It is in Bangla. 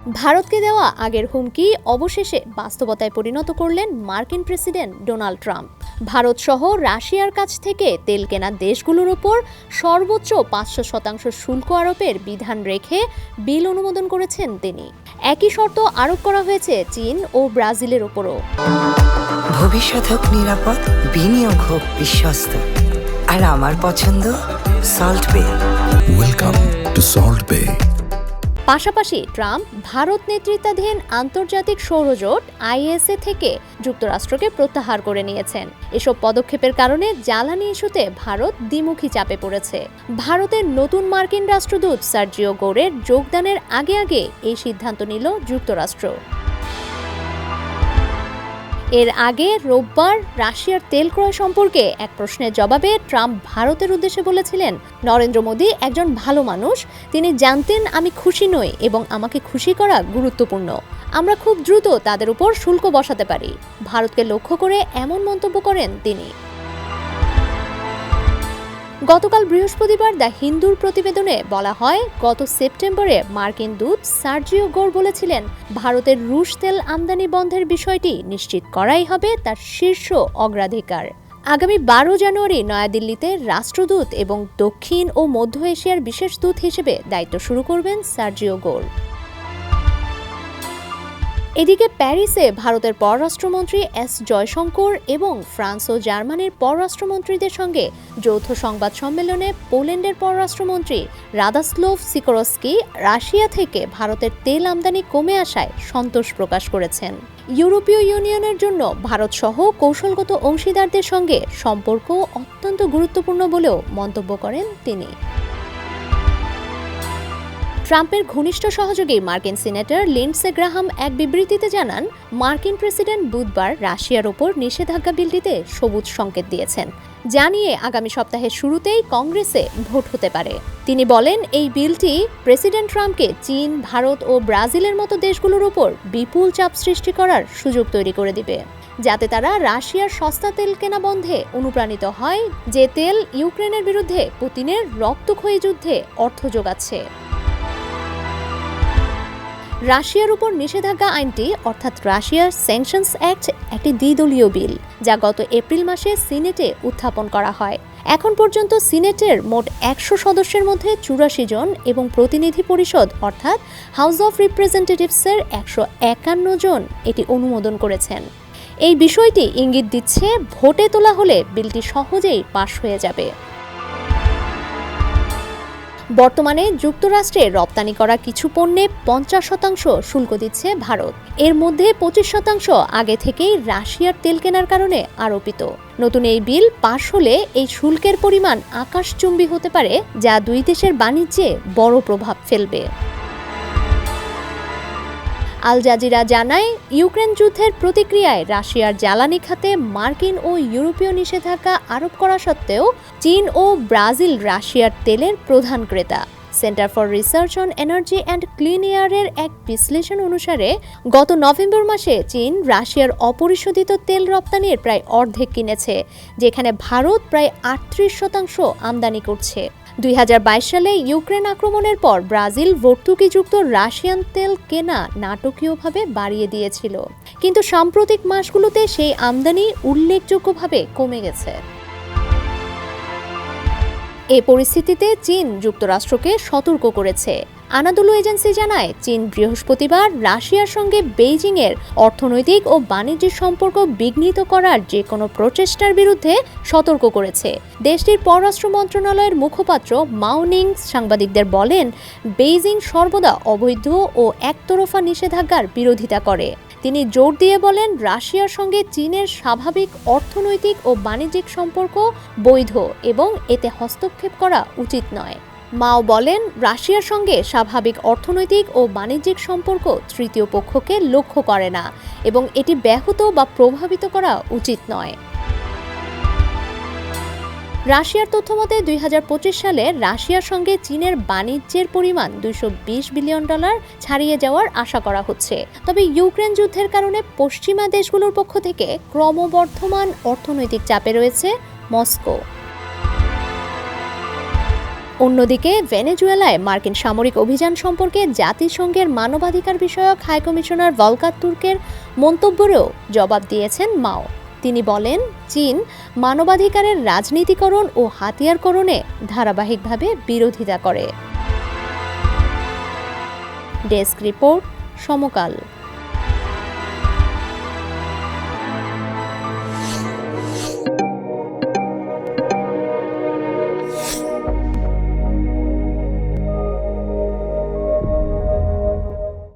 ভারতকে দেওয়া আগের হুমকি অবশেষে বাস্তবতায় পরিণত করলেন মার্কিন প্রেসিডেন্ট ডোনাল্ড ট্রাম্প। ভারত সহ রাশিয়ার কাছ থেকে তেল কেনা দেশগুলোর ওপর সর্বোচ্চ 500% শুল্ক আরোপের বিধান রেখে বিল অনুমোদন করেছেন তিনি। একই শর্ত আরোপ করা হয়েছে চীন ও ব্রাজিলের ওপরও। ভবিষ্যৎ হোক নিরাপদ, বিনিয়োগ হোক বিশ্বস্ত, আর আমার পছন্দ সল্ট বে। ওয়েলকাম টু সল্ট বে। পাশাপাশি ট্রাম্প ভারত নেতৃত্বাধীন আন্তর্জাতিক সৌরজোট আইএসএ থেকে যুক্তরাষ্ট্রকে প্রত্যাহার করে নিয়েছেন। এসব পদক্ষেপের কারণে জ্বালানি ইস্যুতে ভারত দ্বিমুখী চাপে পড়েছে। ভারতের নতুন মার্কিন রাষ্ট্রদূত সার্জিও গোরের যোগদানের আগে আগে এই সিদ্ধান্ত নিল যুক্তরাষ্ট্র। এর আগে রোববার রাশিয়ার তেল ক্রয় সম্পর্কে এক প্রশ্নের জবাবে ট্রাম্প ভারতের উদ্দেশ্যে বলেছিলেন, নরেন্দ্র মোদী একজন ভালো মানুষ, তিনি জানতেন আমি খুশি নই এবং আমাকে খুশি করা গুরুত্বপূর্ণ। আমরা খুব দ্রুত তাদের উপর শুল্ক বসাতে পারি। ভারতকে লক্ষ্য করে এমন মন্তব্য করেন তিনি। গতকাল বৃহস্পতিবার দ্য হিন্দুর প্রতিবেদনে বলা হয়, গত সেপ্টেম্বরে মার্কিন দূত সার্জিও গোর বলেছিলেন, ভারতের রুশ তেল আমদানি বন্ধের বিষয়টি নিশ্চিত করাই হবে তার শীর্ষ অগ্রাধিকার। আগামী 12 জানুয়ারি নয়াদিল্লিতে রাষ্ট্রদূত এবং দক্ষিণ ও মধ্য এশিয়ার বিশেষ দূত হিসেবে দায়িত্ব শুরু করবেন সার্জিও গোর। এদিকে প্যারিসে ভারতের পররাষ্ট্রমন্ত্রী এস জয়শঙ্কর এবং ফ্রান্স ও জার্মানির পররাষ্ট্রমন্ত্রীদের সঙ্গে যৌথ সংবাদ সম্মেলনে পোল্যান্ডের পররাষ্ট্রমন্ত্রী রাদাস্লোভ সিকোরস্কি রাশিয়া থেকে ভারতের তেল আমদানি কমে আসায় সন্তোষ প্রকাশ করেছেন। ইউরোপীয় ইউনিয়নের জন্য ভারত সহ কৌশলগত অংশীদারদের সঙ্গে সম্পর্ক অত্যন্ত গুরুত্বপূর্ণ বলেও মন্তব্য করেন তিনি। ট্রাম্পের ঘনিষ্ঠ সহযোগী মার্কিন সিনেটর লিন্ডসে গ্রাহাম এক বিবৃতিতে জানান, মার্কিন প্রেসিডেন্ট বুধবার রাশিয়ার ওপর নিষেধাজ্ঞা বিলটিতে সবুজ সংকেত দিয়েছেন, জানিয়ে আগামী সপ্তাহের শুরুতেই কংগ্রেসে ভোট হতে পারে। তিনি বলেন, এই বিলটি প্রেসিডেন্ট ট্রাম্পকে চীন, ভারত ও ব্রাজিলের মতো দেশগুলোর ওপর বিপুল চাপ সৃষ্টি করার সুযোগ তৈরি করে দিবে, যাতে তারা রাশিয়ার সস্তা তেল কেনা বন্ধে অনুপ্রাণিত হয়, যে তেল ইউক্রেনের বিরুদ্ধে পুতিনের রক্তক্ষয়ী যুদ্ধে অর্থ যোগাচ্ছে। রাশিয়ার উপর নিষেধাজ্ঞা আইনটি অর্থাৎ রাশিয়ার স্যাংশনস অ্যাক্ট একটি দ্বিদলীয় বিল, যা গত এপ্রিল মাসে সিনেটে উত্থাপন করা হয়। এখন পর্যন্ত সিনেটের মোট 100 সদস্যের মধ্যে 84 জন এবং প্রতিনিধি পরিষদ অর্থাৎ হাউস অফ রিপ্রেজেন্টেটিভসের 151 জন এটি অনুমোদন করেছেন। এই বিষয়টি ইঙ্গিত দিচ্ছে, ভোটে তোলা হলে বিলটি সহজেই পাশ হয়ে যাবে। বর্তমানে যুক্তরাষ্ট্রে রপ্তানি করা কিছু পণ্যে 50% শুল্ক দিচ্ছে ভারত। এর মধ্যে 25% আগে থেকেই রাশিয়ার তেল কেনার কারণে আরোপিত। নতুন এই বিল পাশ হলে এই শুল্কের পরিমাণ আকাশচুম্বী হতে পারে, যা দুই দেশের বাণিজ্যে বড় প্রভাব ফেলবে। আল জাজিরা জানায়, ইউক্রেন যুদ্ধের প্রতিক্রিয়ায় রাশিয়ার জ্বালানি খাতে মার্কিন ও ইউরোপীয় নিষেধাজ্ঞা আরোপ করা সত্ত্বেও চীন ও ব্রাজিল রাশিয়ার তেলের প্রধান ক্রেতা। Centre for research on energy and clean এয়ারের এক বিশ্লেষণ অনুসারে গত নভেম্বর মাসে চীন রাশিয়ার অপরিশোধিত তেল রপ্তানির প্রায় অর্ধেক কিনেছে, যেখানে ভারত প্রায় 38% আমদানি করছে। 2022 সালে ইউক্রেন আক্রমণের পর ব্রাজিল ভর্তুকিযুক্ত রাশিয়ান তেল কেনা নাটকীয়ভাবে বাড়িয়ে দিয়েছিল, কিন্তু সাম্প্রতিক মাসগুলোতে সেই আমদানি উল্লেখযোগ্যভাবে কমে গেছে। এ পরিস্থিতিতে চীন যুক্তরাষ্ট্রকে সতর্ক করেছে। আনাদোলু এজেন্সি জানায়, চীন বৃহস্পতিবার রাশিয়ার সঙ্গে বেইজিংয়ের অর্থনৈতিক ও বাণিজ্যিক সম্পর্ক বিঘ্নিত করার যে কোনো প্রচেষ্টার বিরুদ্ধে সতর্ক করেছে। দেশটির পররাষ্ট্র মন্ত্রণালয়ের মুখপাত্র মাও নিং সাংবাদিকদের বলেন, বেইজিং সর্বদা অবৈধ ও একতরফা নিষেধাজ্ঞার বিরোধিতা করে। তিনি জোর দিয়ে বলেন, রাশিয়ার সঙ্গে চীনের স্বাভাবিক অর্থনৈতিক ও বাণিজ্যিক সম্পর্ক বৈধ এবং এতে হস্তক্ষেপ করা উচিত নয়। মাও বলেন, রাশিয়ার সঙ্গে স্বাভাবিক অর্থনৈতিক ও বাণিজ্যিক সম্পর্ক তৃতীয় পক্ষকে লক্ষ্য করে না এবং এটি ব্যাহত বা প্রভাবিত করা উচিত নয়। রাশিয়ার তথ্যমতে 2025 সালে রাশিয়ার সঙ্গে চীনের বাণিজ্যের পরিমাণ $220 বিলিয়ন ছাড়িয়ে যাওয়ার আশা করা হচ্ছে। তবে ইউক্রেন যুদ্ধের কারণে পশ্চিমা দেশগুলোর পক্ষ থেকে ক্রমবর্ধমান অর্থনৈতিক চাপে রয়েছে মস্কো। অন্যদিকে ভেনেজুয়েলায় মার্কিন সামরিক অভিযান সম্পর্কে জাতিসংঘের মানবাধিকার বিষয়ক হাইকমিশনার ভলকার তুর্কের মন্তব্যেরও জবাব দিয়েছেন মাও। তিনি বলেন, চীন মানবাধিকারের রাজনীতিকরণ ও হাতিয়ারকরণে ধারাবাহিকভাবে বিরোধিতা করে। ডেস্ক রিপোর্ট, সমকাল।